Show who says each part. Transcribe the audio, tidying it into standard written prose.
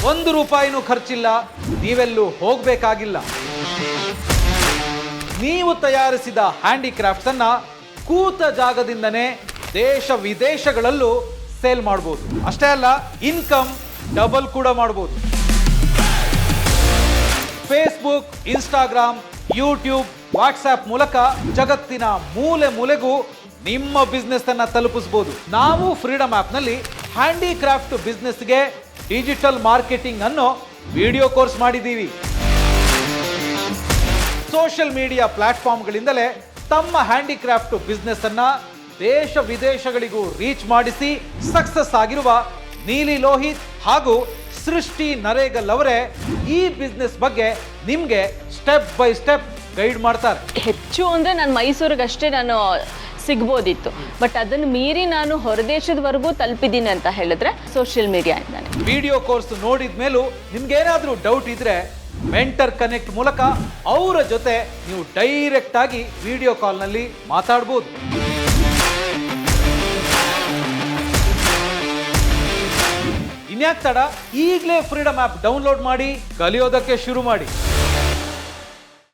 Speaker 1: ₹1 ಖರ್ಚಿಲ್ಲ, ನೀವೆಲ್ಲೂ ಹೋಗಬೇಕಾಗಿಲ್ಲ. ನೀವು ತಯಾರಿಸಿದ ಹ್ಯಾಂಡಿಕ್ರಾಫ್ಟ್ಸ್ ಅನ್ನ ಕೂತ ಜಾಗದಿಂದನೇ ದೇಶ ವಿದೇಶಗಳಲ್ಲೂ ಸೇಲ್ ಮಾಡಬಹುದು. ಅಷ್ಟೇ ಅಲ್ಲ, ಇನ್ಕಮ್ ಡಬಲ್ ಕೂಡ ಮಾಡಬಹುದು. ಫೇಸ್ಬುಕ್, ಇನ್ಸ್ಟಾಗ್ರಾಮ್, ಯೂಟ್ಯೂಬ್, ವಾಟ್ಸ್ಆಪ್ ಮೂಲಕ ಜಗತ್ತಿನ ಮೂಲೆ ಮೂಲೆಗೂ ನಿಮ್ಮ ಬಿಸ್ನೆಸ್ ಅನ್ನ ತಲುಪಿಸಬಹುದು. ನಾವು ಫ್ರೀಡಮ್ ಆಪ್ ನಲ್ಲಿ ಹ್ಯಾಂಡಿಕ್ರಾಫ್ಟ್ ಬಿಸ್ನೆಸ್ಗೆ ಡಿಜಿಟಲ್ ಮಾರ್ಕೆಟಿಂಗ್ ಅನ್ನೋ ವಿಡಿಯೋ ಕೋರ್ಸ್ ಮಾಡಿದ್ದೀವಿ. ಸೋಷಿಯಲ್ ಮೀಡಿಯಾ ಪ್ಲಾಟ್ಫಾರ್ಮ್ಗಳಿಂದಲೇ ತಮ್ಮ ಹ್ಯಾಂಡಿಕ್ರಾಫ್ಟ್ ಬಿಸ್ನೆಸ್ ಅನ್ನ ದೇಶ ವಿದೇಶಗಳಿಗೂ ರೀಚ್ ಮಾಡಿಸಿ ಸಕ್ಸಸ್ ಆಗಿರುವ ನೀಲಿ ಲೋಹಿತ್ ಹಾಗೂ ಸೃಷ್ಟಿ ನರೇಗಲ್ ಅವರೇ ಈ ಬಿಸ್ನೆಸ್ ಬಗ್ಗೆ ನಿಮ್ಗೆ ಸ್ಟೆಪ್ ಬೈ ಸ್ಟೆಪ್ ಗೈಡ್ ಮಾಡ್ತಾರೆ.
Speaker 2: ಹೆಚ್ಚು ಅಂದ್ರೆ ನಾನು ಮೈಸೂರಿಗಷ್ಟೇ ನಾನು ಸಿಗ್ಬೋದಿತ್ತು, ಬಟ್ ಅದನ್ನು ಮೀರಿ ನಾನು ಹೊರದೇಶದವರೆಗೂ ತಲುಪಿದ್ದೀನಿ ಅಂತ ಹೇಳಿದ್ರೆ ಸೋಷಿಯಲ್ ಮೀಡಿಯಾ ಇಂದಾನೆ.
Speaker 1: ವಿಡಿಯೋ ಕೋರ್ಸ್ ನೋಡಿದ ಮೇಲೂ ನಿಮ್ಗೇನಾದ್ರೂ ಡೌಟ್ ಇದ್ರೆ ಮೆಂಟರ್ ಕನೆಕ್ಟ್ ಮೂಲಕ ಅವರ ಜೊತೆ ನೀವು ಡೈರೆಕ್ಟ್ ಆಗಿ ವಿಡಿಯೋ ಕಾಲ್ ನಲ್ಲಿ ಮಾತಾಡಬಹುದು. ಇನ್ಯಾಕ್ ತಡ, ಈಗಲೇ ಫ್ರೀಡಮ್ ಆಪ್ ಡೌನ್ಲೋಡ್ ಮಾಡಿ ಕಲಿಯೋದಕ್ಕೆ ಶುರು ಮಾಡಿ.